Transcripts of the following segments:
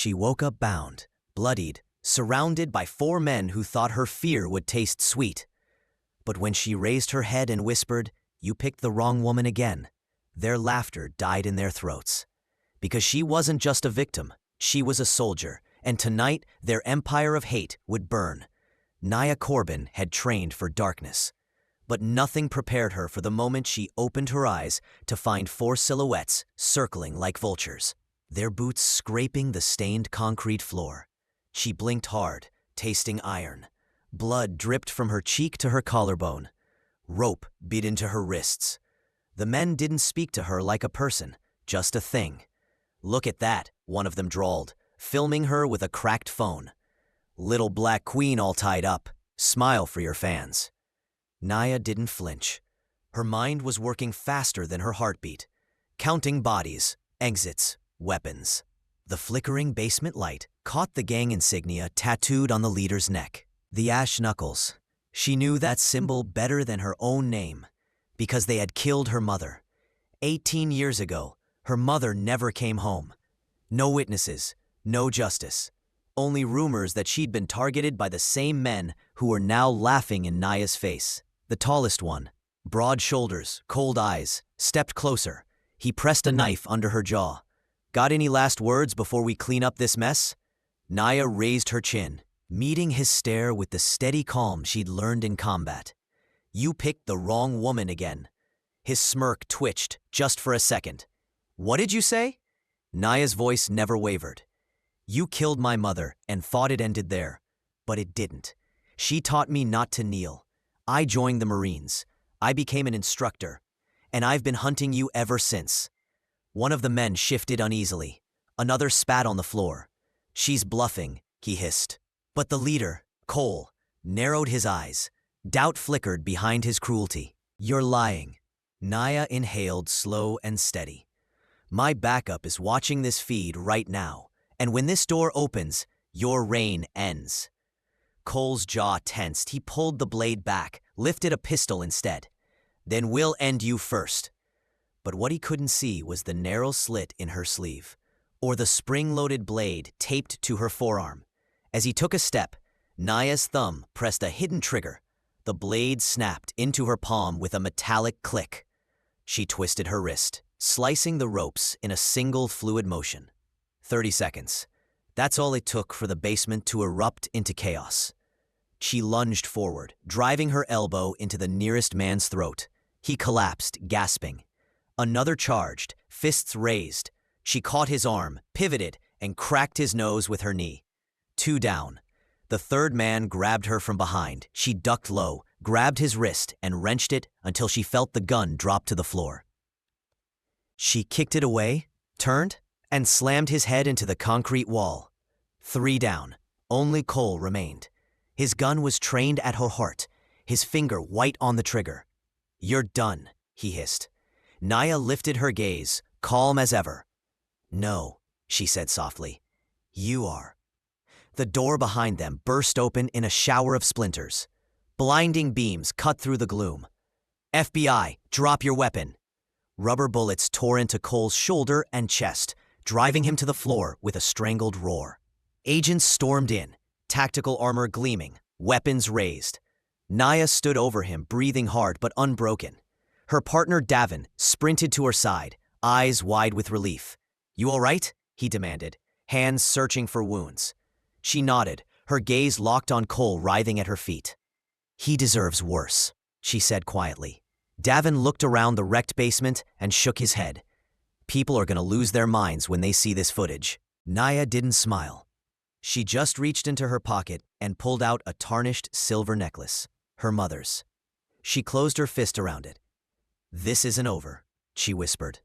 She woke up bound, bloodied, surrounded by 4 men who thought her fear would taste sweet. But when she raised her head and whispered, "You picked the wrong woman again," their laughter died in their throats. Because she wasn't just a victim, she was a soldier, and tonight their empire of hate would burn. Naya Corbin had trained for darkness. But nothing prepared her for the moment she opened her eyes to find 4 silhouettes circling like vultures, their boots scraping the stained concrete floor. She blinked hard, tasting iron. Blood dripped from her cheek to her collarbone. Rope bit into her wrists. The men didn't speak to her like a person, just a thing. "Look at that," one of them drawled, filming her with a cracked phone. "Little black queen all tied up. Smile for your fans." Naya didn't flinch. Her mind was working faster than her heartbeat, counting bodies, exits, weapons. The flickering basement light caught the gang insignia tattooed on the leader's neck. The ash knuckles. She knew that symbol better than her own name, because they had killed her mother. 18 years ago, her mother never came home. No witnesses, no justice. Only rumors that she'd been targeted by the same men who were now laughing in Naya's face. The tallest one, broad shoulders, cold eyes, stepped closer. He pressed a knife under her jaw. "Got any last words before we clean up this mess?" Naya raised her chin, meeting his stare with the steady calm she'd learned in combat. "You picked the wrong woman again." His smirk twitched just for a second. "What did you say?" Naya's voice never wavered. "You killed my mother and thought it ended there. But it didn't. She taught me not to kneel. I joined the Marines. I became an instructor. And I've been hunting you ever since." One of the men shifted uneasily. Another spat on the floor. "She's bluffing," he hissed. But the leader, Cole, narrowed his eyes. Doubt flickered behind his cruelty. "You're lying." Naya inhaled slow and steady. "My backup is watching this feed right now, and when this door opens, your reign ends." Cole's jaw tensed. He pulled the blade back, lifted a pistol instead. "Then we'll end you first." But what he couldn't see was the narrow slit in her sleeve, or the spring-loaded blade taped to her forearm. As he took a step, Naya's thumb pressed a hidden trigger. The blade snapped into her palm with a metallic click. She twisted her wrist, slicing the ropes in a single fluid motion. 30 seconds. That's all it took for the basement to erupt into chaos. She lunged forward, driving her elbow into the nearest man's throat. He collapsed, gasping. Another charged, fists raised. She caught his arm, pivoted, and cracked his nose with her knee. 2 down. The third man grabbed her from behind. She ducked low, grabbed his wrist, and wrenched it until she felt the gun drop to the floor. She kicked it away, turned, and slammed his head into the concrete wall. 3 down. Only Cole remained. His gun was trained at her heart, his finger white on the trigger. "You're done," he hissed. Naya lifted her gaze, calm as ever. "No," she said softly. "You are." The door behind them burst open in a shower of splinters. Blinding beams cut through the gloom. "FBI, drop your weapon." Rubber bullets tore into Cole's shoulder and chest, driving him to the floor with a strangled roar. Agents stormed in, tactical armor gleaming, weapons raised. Naya stood over him, breathing hard but unbroken. Her partner Davin sprinted to her side, eyes wide with relief. "You all right?" he demanded, hands searching for wounds. She nodded, her gaze locked on Cole writhing at her feet. "He deserves worse," she said quietly. Davin looked around the wrecked basement and shook his head. "People are going to lose their minds when they see this footage." Naya didn't smile. She just reached into her pocket and pulled out a tarnished silver necklace, her mother's. She closed her fist around it. "This isn't over," she whispered.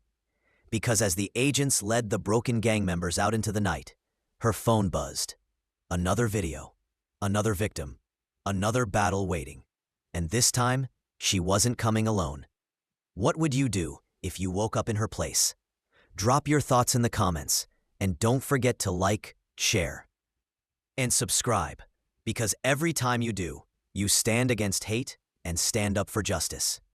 Because as the agents led the broken gang members out into the night, her phone buzzed. Another video, another victim, another battle waiting. And this time, she wasn't coming alone. What would you do if you woke up in her place? Drop your thoughts in the comments, and don't forget to like, share, and subscribe, because every time you do, you stand against hate and stand up for justice.